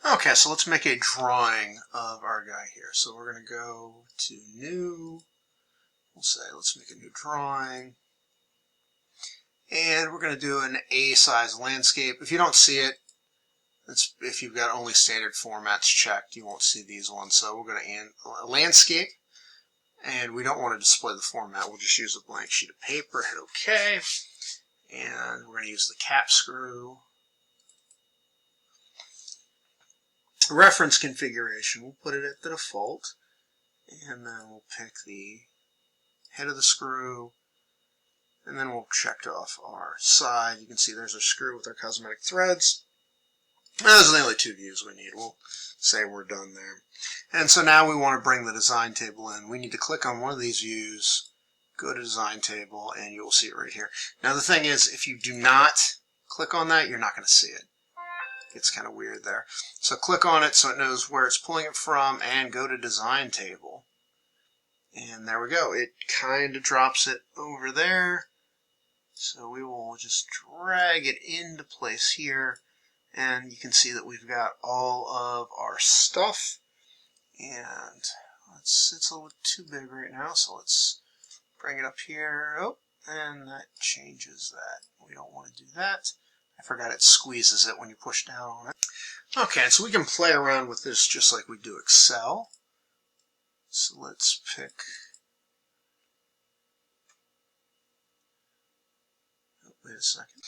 Okay, so let's make a drawing of our guy here. So we're going to go to New. We'll say let's make a new drawing. And we're going to do an A-size landscape. If you don't see it, if you've got only standard formats checked, you won't see these ones. So we're going to landscape. And we don't want to display the format. We'll just use a blank sheet of paper. Hit OK. And we're going to use the cap screw. Reference configuration, we'll put it at the default. And then we'll pick the head of the screw. And then we'll check off our side. You can see there's our screw with our cosmetic threads. Those are the only two views we need. We'll say we're done there. And so now we want to bring the design table in. We need to click on one of these views, go to design table, and you will see it right here. Now the thing is, if you do not click on that, you're not going to see it. It's kind of weird there. So click on it so it knows where it's pulling it from, and go to design table. And there we go. It kind of drops it over there. So we will just drag it into place here. And you can see that we've got all of our stuff. And it's a little too big right now, so let's bring it up here. Oh, and that changes that. We don't want to do that. I forgot it squeezes it when you push down on it. Okay, so we can play around with this just like we do Excel. So let's pick... Oh, wait a second.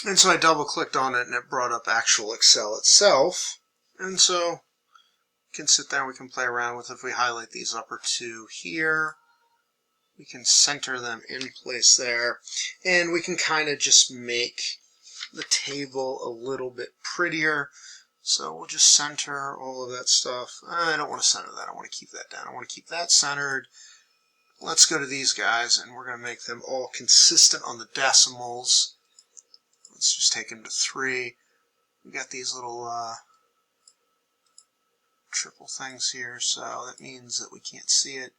And so I double-clicked on it, and it brought up actual Excel itself. And so we can sit there and we can play around with it. If we highlight these upper two here, we can center them in place there. And we can kind of just make the table a little bit prettier. So we'll just center all of that stuff. I don't want to center that. I want to keep that down. I want to keep that centered. Let's go to these guys, and we're going to make them all consistent on the decimals. Let's just take them to 3. We got these little triple things here, so that means that we can't see it.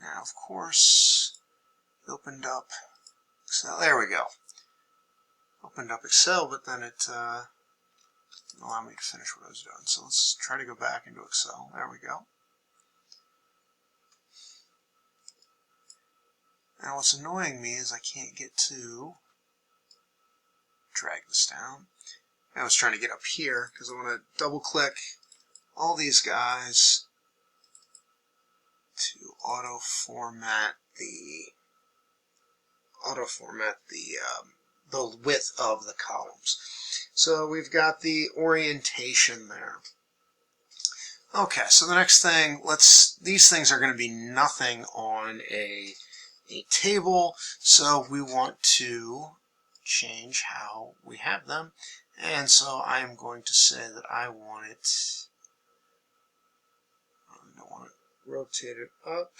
Now, of course, it opened up Excel. There we go. Opened up Excel, but then it didn't allow me to finish what I was doing. So let's try to go back into Excel. There we go. Now what's annoying me is I can't get to drag this down. I was trying to get up here because I want to double click all these guys to auto format the width of the columns. So we've got the orientation there. Okay, so the next thing, these things are going to be nothing on a table, so we want to change how we have them. And so I am going to say that I want it rotated up.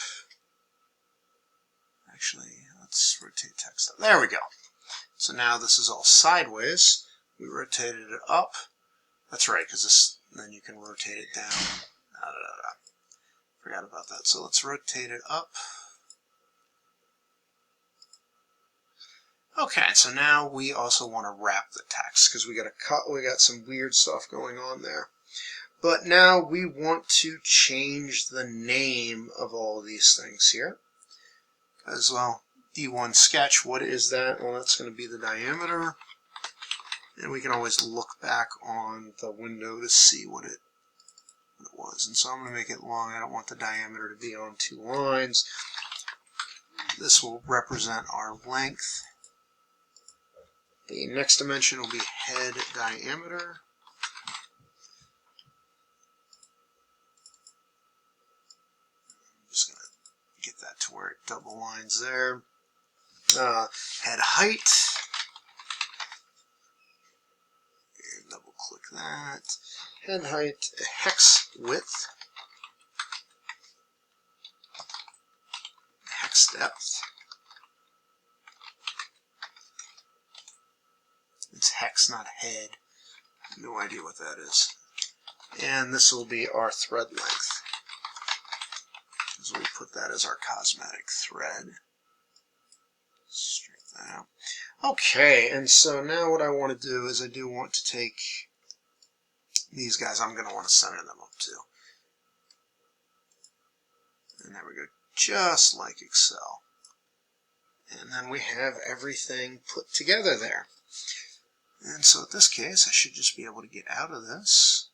Actually, let's rotate text up. There we go. So now this is all sideways. We rotated it up. That's right, because this, then you can rotate it down. Forgot about that. So let's rotate it up. Okay, so now we also want to wrap the text because we got some weird stuff going on there. But now we want to change the name of all of these things here. As well, D1 sketch, what is that? Well, that's going to be the diameter. And we can always look back on the window to see what it was. And so I'm going to make it long. I don't want the diameter to be on 2 lines. This will represent our length. The next dimension will be head diameter. I'm just going to get that to where it double lines there. Head height. And double click that. Head height, hex width. Hex depth. It's hex, not head. No idea what that is. And this will be our thread length. So we put that as our cosmetic thread. Straighten that out. Okay, and so now what I want to do is I do want to take these guys I'm going to want to center them up too. And there we go, just like Excel. And then we have everything put together there. And so in this case, I should just be able to get out of this.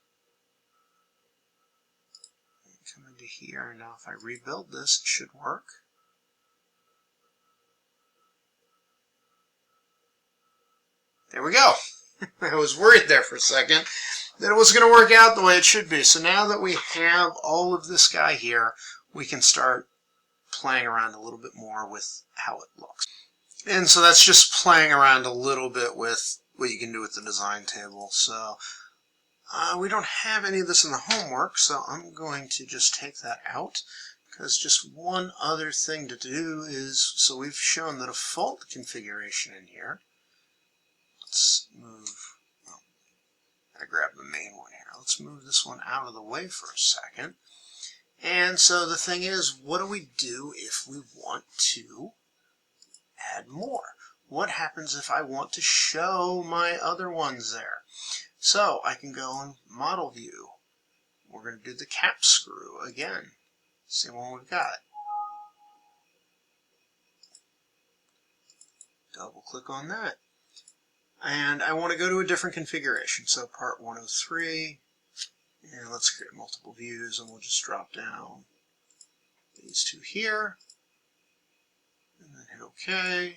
And come into here. Now if I rebuild this, it should work. There we go. I was worried there for a second that it wasn't going to work out the way it should be. So now that we have all of this guy here, we can start playing around a little bit more with how it looks. And so that's just playing around a little bit with what you can do with the design table. So we don't have any of this in the homework, so I'm going to just take that out, because just one other thing to do is, so we've shown the default configuration in here. Let's move, oh, I grabbed the main one here. Let's move this one out of the way for a second. And so the thing is, what do we do if we want to add more? What happens if I want to show my other ones there? So I can go in Model View. We're going to do the cap screw again. Same one we've got. Double click on that. And I want to go to a different configuration. So part 103. And let's create multiple views, and we'll just drop down these two here. And then hit OK.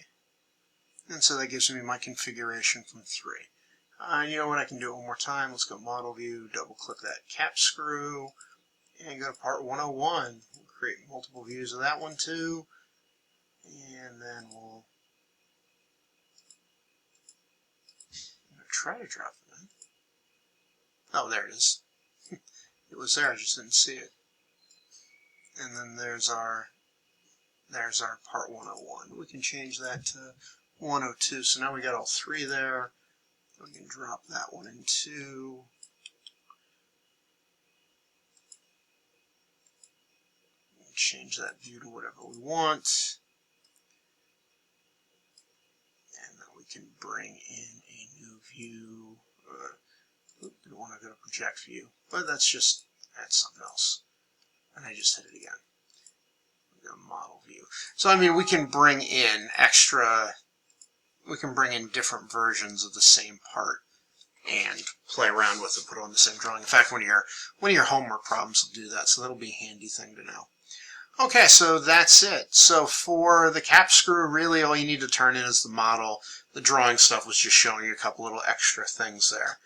And so that gives me my configuration from 3. You know what, I can do it one more time. Let's go Model View, double click that cap screw, and go to part 101. We'll create multiple views of that one too. And then we'll try to drop it in. Oh, there it is. It was there, I just didn't see it. And then there's our part 101. We can change that to 102. So now we got all 3 there. We can drop that one in too. Change that view to whatever we want. And then we can bring in a new view. We don't want to go to project view, but that's something else. And I just hit it again. We go model view. So I mean, we can bring in different versions of the same part and play around with it, put it on the same drawing. In fact, one of your homework problems will do that, so that'll be a handy thing to know. Okay, so that's it. So for the cap screw, really all you need to turn in is the model. The drawing stuff was just showing you a couple little extra things there.